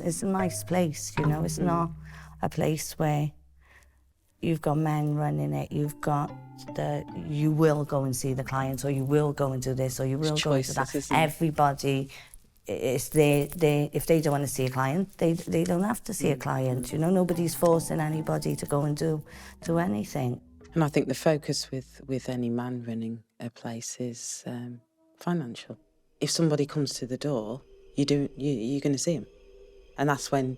It's a nice place, you know, it's not a place where you've got men running it, you've got you will go and see the clients, or you will go and do this, or you will go and do that. Everybody is there, if they don't want to see a client, they don't have to see a client, you know, nobody's forcing anybody to go and do anything. And I think the focus with any man running a place is financial. If somebody comes to the door, you're going to see them. And that's when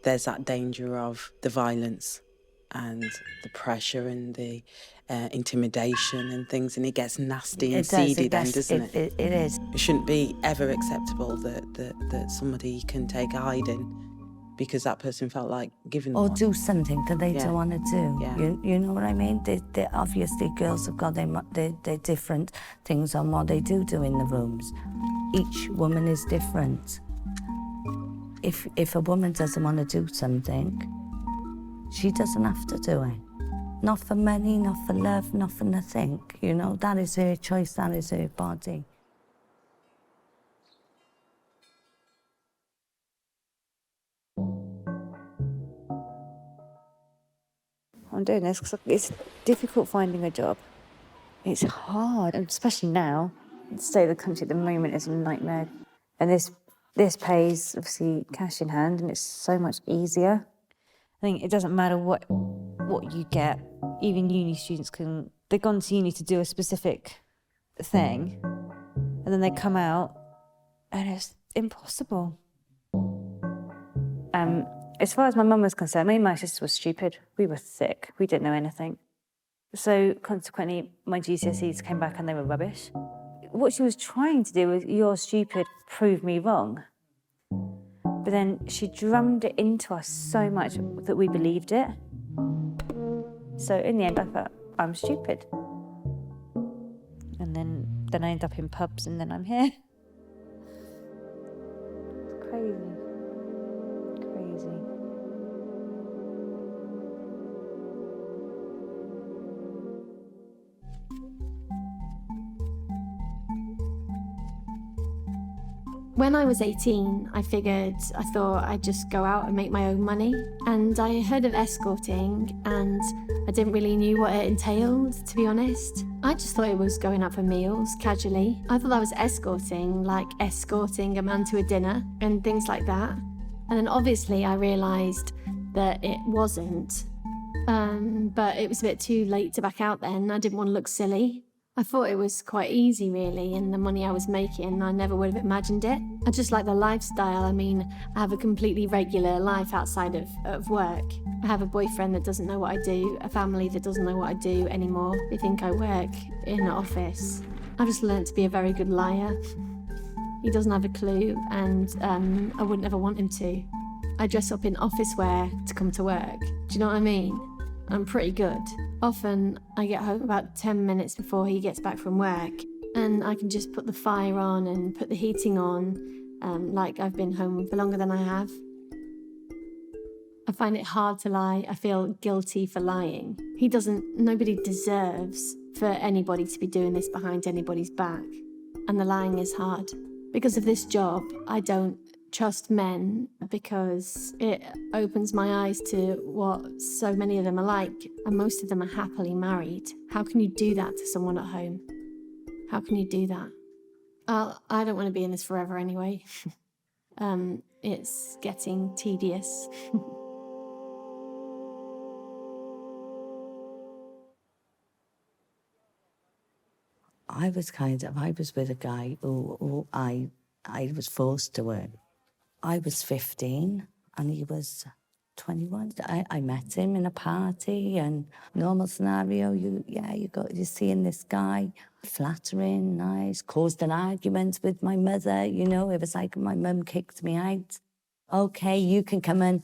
there's that danger of the violence and the pressure and the intimidation and things, and it gets nasty and seedy then, doesn't it? It is. It shouldn't be ever acceptable that somebody can take a hiding because that person felt like giving them or one. do something that they don't want to do. Yeah. You know what I mean? They obviously, girls have got their different things on what they do in the rooms. Each woman is different. If a woman doesn't want to do something, she doesn't have to do it. Not for money, not for love, not for nothing. You know, that is her choice, that is her body. I'm doing this because it's difficult finding a job. It's hard, and especially now. The state of the country at the moment is a nightmare. And this pays, obviously, cash in hand, and it's so much easier. I think it doesn't matter what you get. Even uni students they've gone to uni to do a specific thing, and then they come out, and it's impossible. As far as my mum was concerned, me and my sister were stupid. We were thick. We didn't know anything. So consequently, my GCSEs came back and they were rubbish. What she was trying to do was, you're stupid, prove me wrong. But then she drummed it into us so much that we believed it. So in the end, I thought, I'm stupid. And then I end up in pubs, and then I'm here. It's crazy. Crazy. When I was 18, I thought I'd just go out and make my own money. And I heard of escorting, and I didn't really know what it entailed, to be honest. I just thought it was going out for meals, casually. I thought I was escorting, like escorting a man to a dinner and things like that. And then obviously I realised that it wasn't. But it was a bit too late to back out then. I didn't want to look silly. I thought it was quite easy, really, and the money I was making, I never would have imagined it. I just like the lifestyle. I mean, I have a completely regular life outside of work. I have a boyfriend that doesn't know what I do, a family that doesn't know what I do anymore. They think I work in an office. I've just learnt to be a very good liar. He doesn't have a clue, and I wouldn't ever want him to. I dress up in office wear to come to work. Do you know what I mean? I'm pretty good. Often I get home about 10 minutes before he gets back from work, and I can just put the fire on and put the heating on, like I've been home for longer than I have. I find it hard to lie. I feel guilty for lying. Nobody deserves for anybody to be doing this behind anybody's back. And the lying is hard. Because of this job, I don't trust men because it opens my eyes to what so many of them are like, and most of them are happily married. How can you do that to someone at home? How can you do that? I don't want to be in this forever anyway. It's getting tedious. I was with a guy who I was forced to work. I was 15 and he was 21. I met him in a party, and normal scenario, you're seeing this guy, flattering, nice, caused an argument with my mother, you know, it was like my mum kicked me out. Okay, you can come and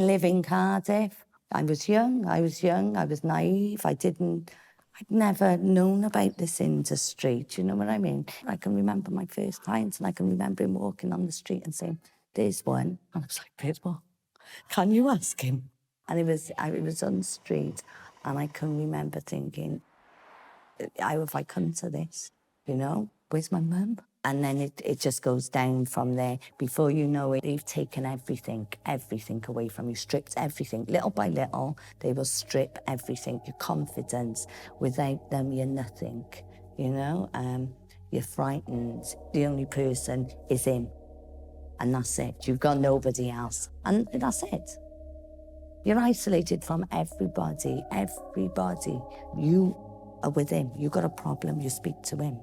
live in Cardiff. I was young, I was naive, I'd never known about this industry, do you know what I mean? I can remember my first clients, and I can remember him walking on the street and saying, "There's one." And I was like, "There's what? Can you ask him?" And I was on the street, and I can remember thinking, how have I come to this? You know, where's my mum? And then it just goes down from there. Before you know it, they've taken everything away from you, stripped everything. Little by little, they will strip everything, your confidence. Without them, you're nothing, you know? You're frightened. The only person is him. And that's it. You've got nobody else. And that's it. You're isolated from everybody, everybody. You are with him. You've got a problem, you speak to him.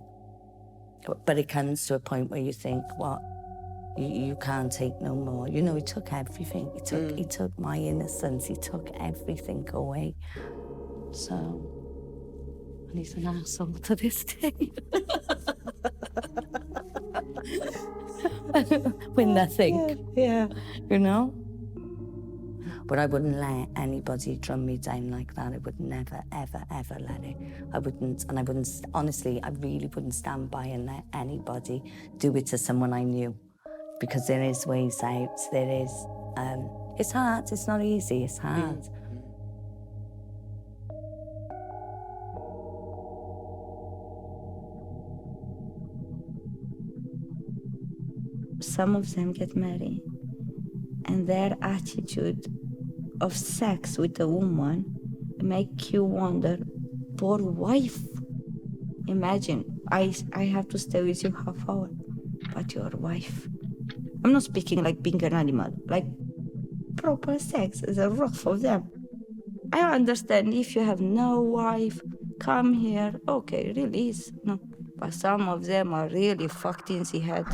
But it comes to a point where you think, what, you can't take no more. You know, he took everything. He took my innocence. He took everything away. So, and he's an asshole to this day. With nothing. Yeah. You know? But I wouldn't let anybody drum me down like that. I would never, ever, ever let it. I wouldn't, and I wouldn't, honestly, I really wouldn't stand by and let anybody do it to someone I knew. Because there is ways out, there is, it's hard, it's not easy, it's hard. Some of them get married, and their attitude of sex with a woman make you wonder, poor wife. Imagine, I have to stay with you half hour, but your wife. I'm not speaking like being an animal, like proper sex is a rough of them. I understand if you have no wife, come here, okay, release. No, but some of them are really fucked in the head.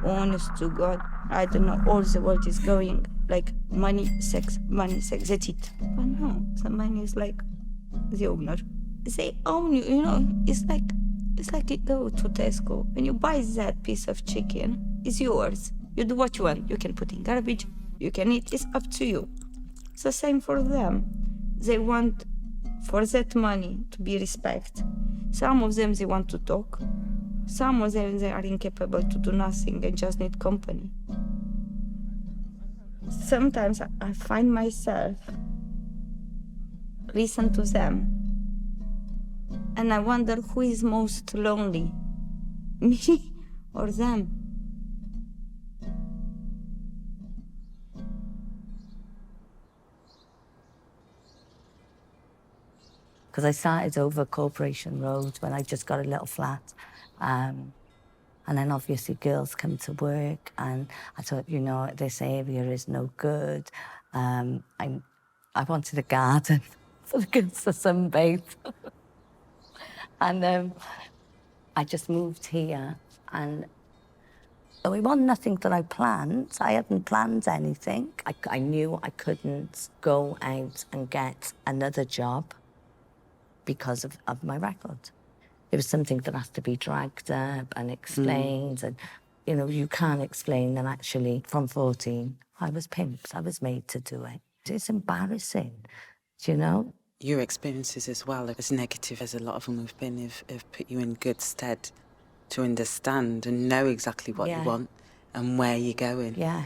Honest to God, I don't know, all the world is going like money, sex, that's it. But no, the money is like the owner. They own you, you know, it's like you go to Tesco, when you buy that piece of chicken, it's yours. You do what you want, you can put in garbage, you can eat, it's up to you. It's the same for them. They want for that money to be respect. Some of them, they want to talk. Some of them, they are incapable to do nothing and just need company. Sometimes I find myself listen to them, and I wonder who is most lonely, me or them. Because I started over Corporation Road when I just got a little flat. And then obviously girls come to work, and I thought, you know, this area is no good. I wanted a garden for the girls to sunbathe. And I just moved here, and it wasn't nothing that I planned. I hadn't planned anything. I knew I couldn't go out and get another job because of my record. It was something that has to be dragged up and explained. And, you know, you can't explain that actually from 14, I was pimped. I was made to do it. It's embarrassing, you know? Your experiences as well, as negative as a lot of them have been, have put you in good stead to understand and know exactly what you want and where you're going. Yeah,